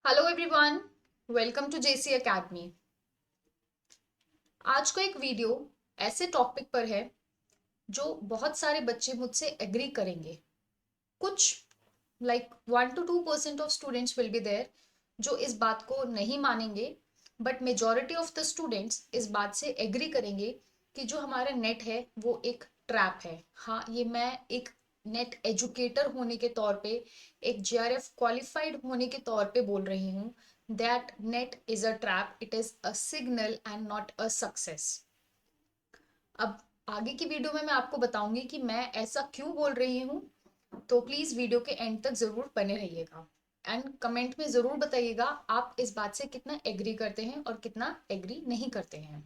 Hello everyone, welcome to JC academy. आज का एक वीडियो ऐसे टॉपिक पर है जो बहुत सारे बच्चे मुझसे एग्री करेंगे। कुछ 1 to 2% of students will be there जो इस बात को नहीं मानेंगे, but majority of the students इस बात से एग्री करेंगे कि जो हमारा नेट है वो एक ट्रैप है। हाँ, ये मैं एक नेट एजुकेटर होने के तौर पे, एक जेआरएफ क्वालिफाइड होने के तौर पे बोल रही हूँ that net is a trap, it is a signal and not a success. अब आगे की वीडियो में मैं आपको बताऊंगी कि मैं ऐसा क्यों बोल रही हूँ, तो प्लीज वीडियो के एंड तक जरूर बने रहिएगा एंड कमेंट में जरूर बताइएगा आप इस बात से कितना एग्री करते हैं और कितना एग्री नहीं करते हैं।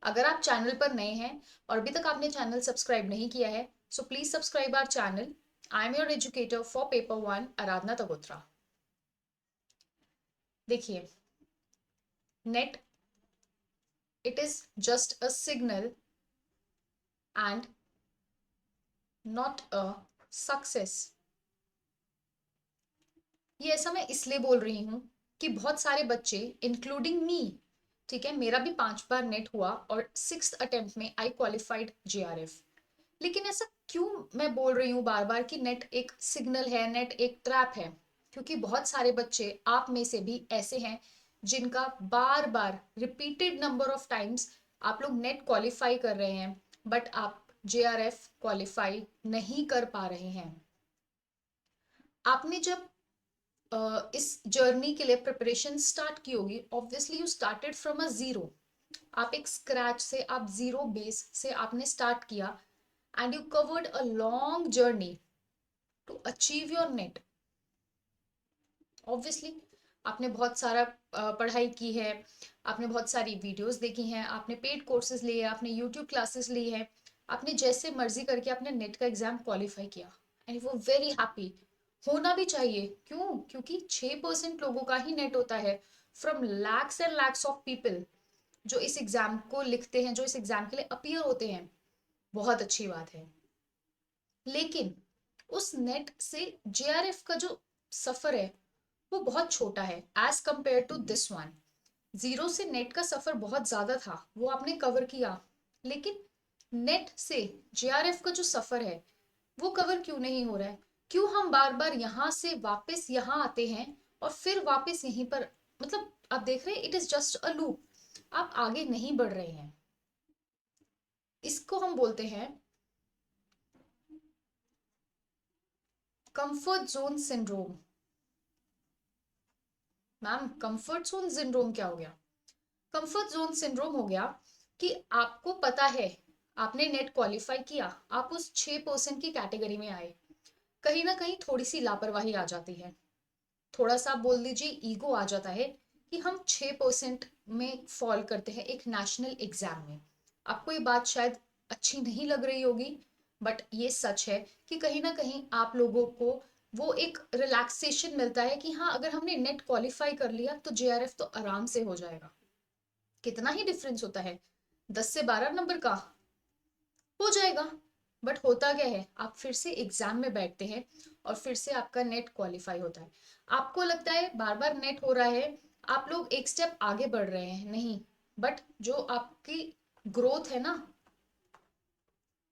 अगर आप चैनल पर नए हैं और अभी तक आपने चैनल सब्सक्राइब नहीं किया है, so please subscribe our channel. I am your educator for paper 1, Aradhana तगोत्रा। देखिए, NET, it is just a signal and not a success. ये ऐसा मैं इसलिए बोल रही हूँ कि बहुत सारे बच्चे इंक्लूडिंग मी, ठीक है, मेरा भी 5 बार नेट हुआ और 6th अटेम्प्ट में आई क्वालिफाइड जेआरएफ। लेकिन ऐसा क्यों मैं बोल रही हूँ बार बार कि नेट एक सिग्नल है, नेट एक ट्रैप है? क्योंकि बहुत सारे बच्चे आप में से भी ऐसे हैं जिनका बार बार रिपीटेड नंबर ऑफ टाइम्स आप लोग नेट क्वालिफाई कर रहे हैं, बट आप जेआरएफ क्वालिफाई नहीं कर पा रहे हैं। आपने जब इस जर्नी के लिए प्रिपरेशन स्टार्ट की होगी, obviously you started from a zero. आप एक स्क्रैच से, आप जीरो बेस से आपने स्टार्ट किया and you covered a long journey to achieve your NET. Obviously आपने बहुत सारा पढ़ाई की है, आपने बहुत सारी वीडियोस देखी हैं, आपने पेड कोर्सेज लिए, आपने यूट्यूब क्लासेस ली है, आपने जैसे मर्जी करके आपने नेट का एग्जाम क्वालिफाई किया and you were very happy. होना भी चाहिए, क्यों? क्योंकि 6% लोगों का ही नेट होता है from lakhs and lakhs of people जो इस एग्जाम को लिखते हैं, जो इस एग्जाम के लिए अपीयर होते हैं। बहुत अच्छी बात है, लेकिन उस नेट से जेआरएफ का जो सफर है वो बहुत छोटा है as compare to this one. Zero से नेट का सफर बहुत ज्यादा था, वो आपने कवर किया, लेकिन नेट से जेआरएफ का जो सफर है वो कवर क्यों नहीं हो रहा है? क्यों हम बार बार यहाँ से वापस यहाँ आते हैं और फिर वापस यहीं पर, मतलब आप देख रहे हैं it is just a loop, आप आगे नहीं बढ़ रहे हैं। इसको हम बोलते हैं comfort zone syndrome. Ma'am, comfort zone syndrome क्या हो गया? कंफर्ट जोन सिंड्रोम हो गया कि आपको पता है, आपने नेट क्वालिफाई किया, आप उस 6% की कैटेगरी में आए, कहीं ना कहीं थोड़ी सी लापरवाही आ जाती है, थोड़ा सा बोल दीजिए ईगो आ जाता है कि हम 6% में फॉल करते हैं एक नेशनल एग्जाम में। आपको ये बात शायद अच्छी नहीं लग रही होगी, बट ये सच है कि कहीं ना कहीं आप लोगों को वो एक रिलैक्सेशन मिलता है कि हाँ, अगर हमने नेट क्वालिफाई कर लिया तो जेआरएफ तो आराम से हो जाएगा। कितना ही डिफरेंस होता है, 10 से 12 नंबर का हो जाएगा। बट होता क्या है, आप फिर से एग्जाम में बैठते हैं और फिर से आपका नेट क्वालिफाई होता है। आपको लगता है बार बार नेट हो रहा है, आप लोग एक स्टेप आगे बढ़ रहे हैं, नहीं, बट जो आपकी ग्रोथ है ना,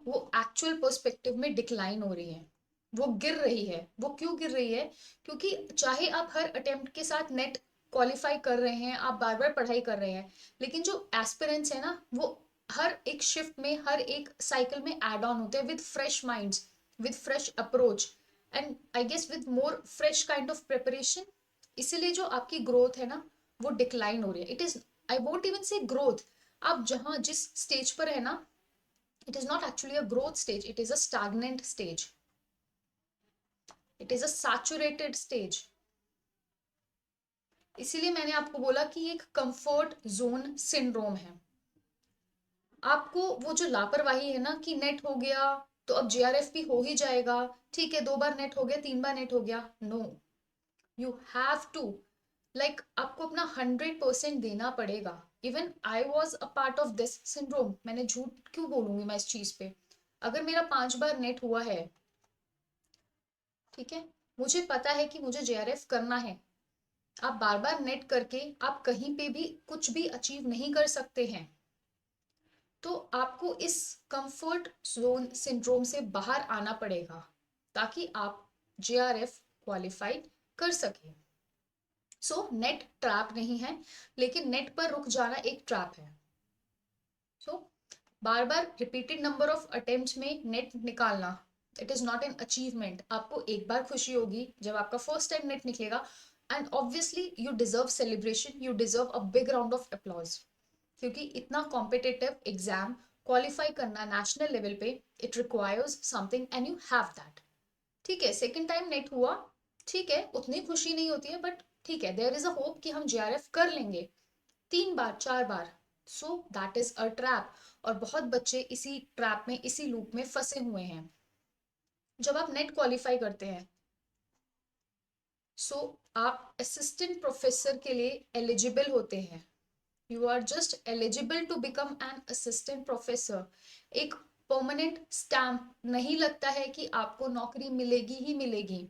वो एक्चुअल पर्सपेक्टिव में डिक्लाइन हो रही है, वो गिर रही है। वो क्यों गिर रही है? क्योंकि चाहे आप हर अटेम्प्ट के साथ नेट क्वालिफाई कर रहे हैं, आप बार बार पढ़ाई कर रहे हैं, लेकिन जो एस्पिरेंट्स है ना, वो हर एक शिफ्ट में, हर एक साइकिल में एड ऑन होते हैं with fresh minds, with fresh approach and I guess with more fresh kind of preparation. इसीलिए जो आपकी ग्रोथ है ना, वो डिक्लाइन हो रही है। It is, I won't even से ग्रोथ। आप जहां जिस स्टेज पर है ना, it is not actually a growth stage, it is a stagnant stage, it is a saturated stage। इसीलिए मैंने आपको बोला कि एक कंफर्ट जोन सिंड्रोम है। आपको वो जो लापरवाही है ना कि नेट हो गया तो अब जेआरएफ भी हो ही जाएगा, ठीक है, 2 बार नेट हो गया, 3 बार नेट हो गया, no, you have to, like आपको अपना 100% देना पड़ेगा। Even I was a part of this syndrome, मैंने झूठ क्यों बोलूंगी मैं इस चीज पे। अगर मेरा 5 बार नेट हुआ है, ठीक है, मुझे पता है कि मुझे जेआरएफ करना है, आप बार बार नेट करके आप कहीं पे भी कुछ भी अचीव नहीं कर सकते हैं। तो आपको इस कंफर्ट जोन सिंड्रोम से बाहर आना पड़ेगा ताकि आप जेआरएफ क्वालिफाई कर सकें। सो नेट ट्रैप नहीं है, लेकिन नेट पर रुक जाना एक ट्रैप है। सो बार बार रिपीटेड नंबर ऑफ अटेम्प्ट्स में नेट निकालना, it is not an achievement. आपको एक बार खुशी होगी जब आपका फर्स्ट टाइम नेट निकलेगा, and obviously you deserve celebration, you deserve a big round of applause, क्योंकि इतना कॉम्पिटिटिव एग्जाम क्वालिफाई करना नेशनल लेवल पे, it requires something and you have that. ठीक है, सेकेंड टाइम नेट हुआ, ठीक है, उतनी खुशी नहीं होती है, बट ठीक है, देयर इज अ होप कि हम जेआरएफ कर लेंगे। 3 बार 4 बार, so that is a trap. और बहुत बच्चे इसी ट्रैप में, इसी लूप में फंसे हुए हैं। जब आप नेट क्वालिफाई करते हैं, सो आप असिस्टेंट प्रोफेसर के लिए एलिजिबल होते हैं। You are just eligible to become an assistant professor. एक परमानेंट स्टैम्प नहीं लगता है कि आपको नौकरी मिलेगी ही मिलेगी।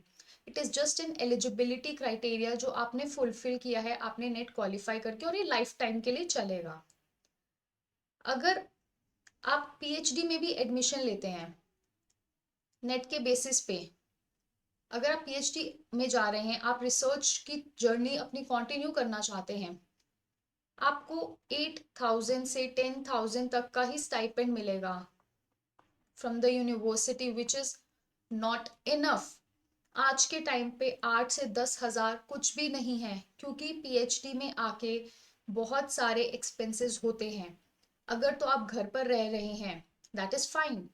It is just an eligibility criteria जो आपने फुलफिल किया है, आपने नेट क्वालिफाई करके, और ये लाइफ टाइम के लिए चलेगा। अगर आप पीएचडी में भी एडमिशन लेते हैं नेट के बेसिस पे, अगर आप पीएचडी में जा रहे हैं, आप रिसर्च की जर्नी अपनी कंटिन्यू करना चाहते हैं, आपको 8,000 से 10,000 तक का ही स्टाइपेंड मिलेगा from the university, which is not enough. आज के टाइम पे 8 से 10 हजार कुछ भी नहीं है, क्योंकि पीएचडी में आके बहुत सारे एक्सपेंसेस होते हैं। अगर तो आप घर पर रह रहे हैं, दैट इज फाइन,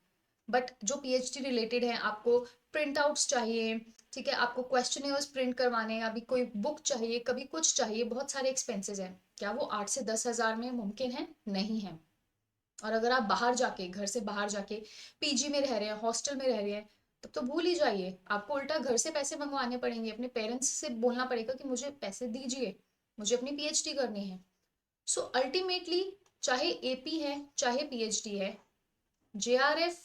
बट जो पीएचडी रिलेटेड है, आपको प्रिंट आउट्स चाहिए, ठीक है, आपको क्वेश्चनेयर्स प्रिंट करवाने हैं, अभी कोई बुक चाहिए, कभी कुछ चाहिए, बहुत सारे एक्सपेंसेस हैं। क्या वो 8 से 10 हजार में मुमकिन है? नहीं है। और अगर आप बाहर जाके, घर से बाहर जाके पीजी में रह रहे हैं, हॉस्टल में रह रहे हैं, तब तो भूल ही जाइए, आपको उल्टा घर से पैसे मंगवाने पड़ेंगे, अपने पेरेंट्स से बोलना पड़ेगा कि मुझे पैसे दीजिए, मुझे अपनी पीएचडी करनी है। सो अल्टीमेटली, चाहे एपी है चाहे पीएचडी है, जेआरएफ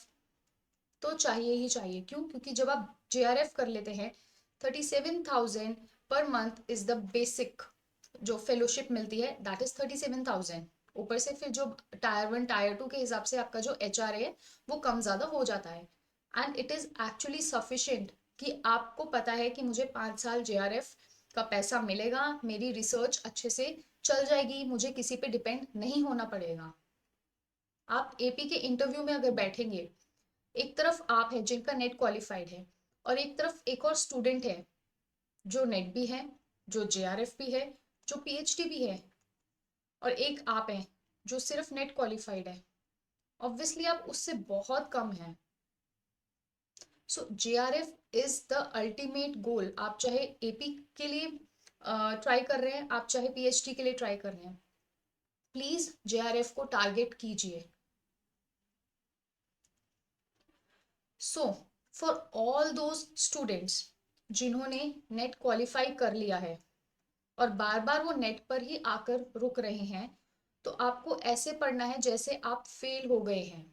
तो चाहिए ही चाहिए। क्यों? क्योंकि जब आप जेआरएफ कर लेते हैं, 37,000 per month is the basic जो फेलोशिप मिलती है, दैट इज 37,000। ऊपर से फिर जो टायर 1 टायर 2 के हिसाब से आपका जो एचआरए है, वो कम ज्यादा हो जाता है, and it is actually sufficient कि आपको पता है कि मुझे 5 साल जेआरएफ का पैसा मिलेगा, मेरी रिसर्च अच्छे से चल जाएगी, मुझे किसी पे डिपेंड नहीं होना पड़ेगा। आप एपी के इंटरव्यू में अगर बैठेंगे, एक तरफ आप है जिनका नेट क्वालिफाइड है, और एक तरफ एक और स्टूडेंट है जो नेट भी है, जो जेआरएफ भी है, जो पीएचडी भी है, और एक आप हैं जो सिर्फ नेट क्वालिफाइड है। ऑब्वियसली आप उससे बहुत कम हैं। So JRF is the ultimate goal. आप चाहे एपी के लिए ट्राई कर रहे हैं, आप चाहे पीएचडी के लिए ट्राई कर रहे हैं, प्लीज जेआरएफ को टारगेट कीजिए। So for all those students जिन्होंने नेट क्वालिफाई कर लिया है और बार बार वो नेट पर ही आकर रुक रहे हैं, तो आपको ऐसे पढ़ना है जैसे आप फेल हो गए हैं।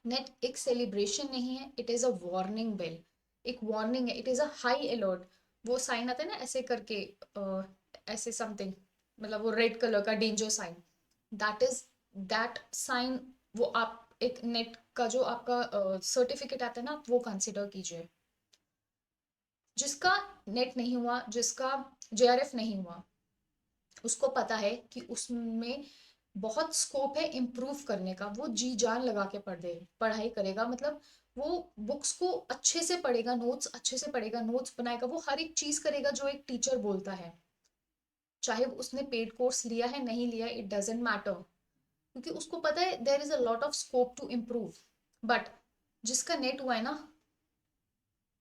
नेट एक सेलिब्रेशन नहीं है, it is a warning bell. एक वार्निंग है, it is a high alert. वो साइन आता है ना ऐसे करके, ऐसे समथिंग, मतलब वो रेड कलर का danger sign, that is that sign. वो आप एक नेट का जो आपका सर्टिफिकेट आता है ना, आप वो कंसिडर कीजिए। जिसका नेट नहीं हुआ, जिसका जेआरएफ नहीं हुआ, उसको पता है कि उसमें बहुत स्कोप है इम्प्रूव करने का। वो जी जान लगा के पढ़ाई करेगा, मतलब वो बुक्स को अच्छे से पढ़ेगा, नोट्स अच्छे से पढ़ेगा, नोट्स बनाएगा, वो हर एक चीज करेगा जो एक टीचर बोलता है। चाहे उसने पेड कोर्स लिया है नहीं लिया, इट डजेंट मैटर, क्योंकि उसको पता है there is a lot of scope to improve. But जिसका नेट हुआ है ना,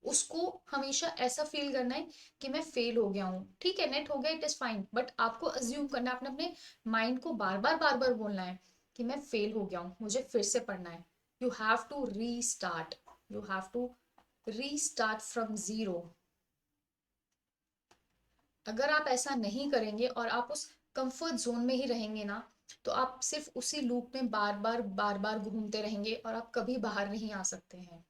उसको हमेशा ऐसा फील करना है कि मैं फेल हो गया हूँ। ठीक है, नेट हो गया, इट इज फाइन, बट आपको अज्यूम करना है, आपने अपने माइंड को बार बार बोलना है कि मैं फेल हो गया हूँ, मुझे फिर से पढ़ना है। You have to restart, you have to restart from zero. अगर आप ऐसा नहीं करेंगे और आप उस कंफर्ट जोन में ही रहेंगे ना, तो आप सिर्फ उसी लूप में बार बार घूमते रहेंगे और आप कभी बाहर नहीं आ सकते हैं।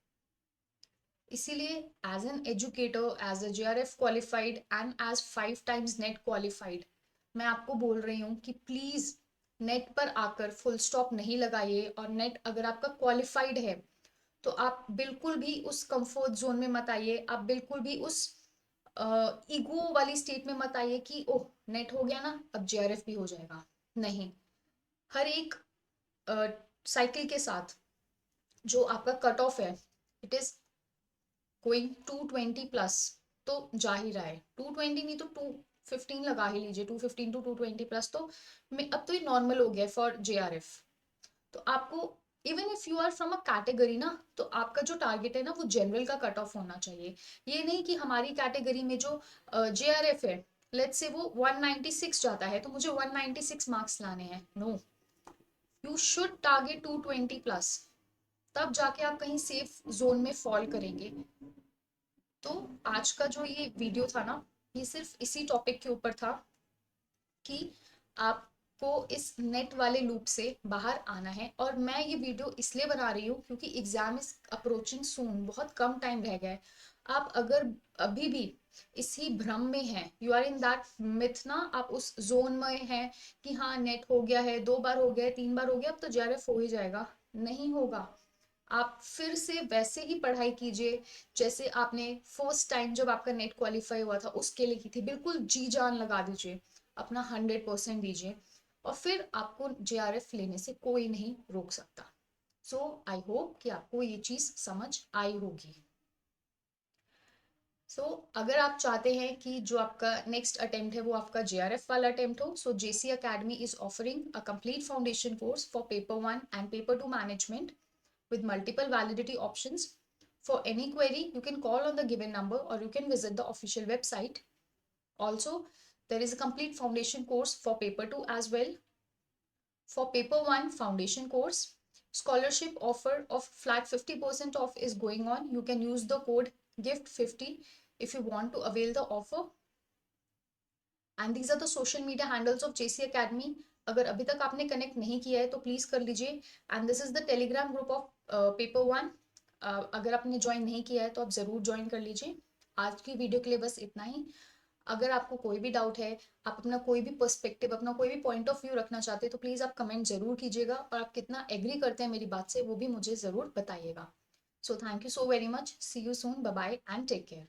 इसीलिए as an educator, as a JRF qualified and as 5 times NET qualified, मैं आपको बोल रही हूँ कि प्लीज नेट पर आकर फुल स्टॉप नहीं लगाइए। और नेट अगर आपका क्वालिफाइड है तो आप बिल्कुल भी उस कंफर्ट जोन में मत आइए, आप बिल्कुल भी उस ईगो वाली स्टेट में मत आइए कि ओह नेट हो गया ना अब JRF भी हो जाएगा। नहीं, हर एक साइकिल के साथ जो आपका कट ऑफ है, इट इज गोइंग 220+, तो जा ही रहा है। 220 नहीं तो 215 लगा ही लीजिए, 215 to 220+, तो अब तो ये नॉर्मल हो गया फॉर JRF। तो आपको even if you are from a category ना, तो आपका जो टारगेट है ना वो जनरल का कट ऑफ होना चाहिए। ये नहीं कि हमारी कैटेगरी में जो JRF है, लेट्स से वो 196 जाता है तो मुझे 196 मार्क्स लाने हैं। नो, यू शुड टारगेट 220+, तब जाके आप कहीं सेफ जोन में फॉल करेंगे। तो आज का जो ये वीडियो था ना, ये सिर्फ इसी टॉपिक के ऊपर था कि आपको इस नेट वाले लूप से बाहर आना है। और मैं ये वीडियो इसलिए बना रही हूँ क्योंकि एग्जाम इज अप्रोचिंग सून, बहुत कम टाइम रह गया है। आप अगर अभी भी इसी भ्रम में हैं, you are in that myth ना, आप उस जोन में हैं कि हाँ नेट हो गया है, 2 बार हो गया है, 3 बार हो गया, अब तो JRF हो ही जाएगा। नहीं होगा। आप फिर से वैसे ही पढ़ाई कीजिए जैसे आपने फर्स्ट टाइम जब आपका नेट क्वालिफाई हुआ था उसके लिए की थी। बिल्कुल जी जान लगा दीजिए, अपना 100% दीजिए, और फिर आपको JRF लेने से कोई नहीं रोक सकता। सो आई होप कि आपको ये चीज समझ आई होगी। अगर आप चाहते हैं कि जो आपका नेक्स्ट अटेम्प्ट है वो आपका JRF वाला अटेम्प्ट हो, सो JC Academy is offering a complete foundation course for paper 1 and paper 2 management with multiple validity options. For any query, you can call on the given number or you can visit the official website. Also, there is a complete foundation course for paper 2 as well. For paper 1 foundation course, scholarship offer of flat 50% off is going on. You can use the code GIFT50 if you want to avail the offer. And these are the social media handles of JC Academy. अगर अभी तक आपने connect नहीं किया है तो please कर लीजिए। And this is the Telegram group of paper 1। अगर आपने ज्वाइन नहीं किया है तो आप जरूर ज्वाइन कर लीजिए। आज की वीडियो के लिए बस इतना ही। अगर आपको कोई भी डाउट है, आप अपना कोई भी पर्सपेक्टिव, अपना कोई भी पॉइंट ऑफ व्यू रखना चाहते हैं तो प्लीज आप कमेंट जरूर कीजिएगा, और आप कितना एग्री करते हैं मेरी बात से वो भी मुझे जरूर बताइएगा। So thank you so very much, see you soon, bye bye and take care.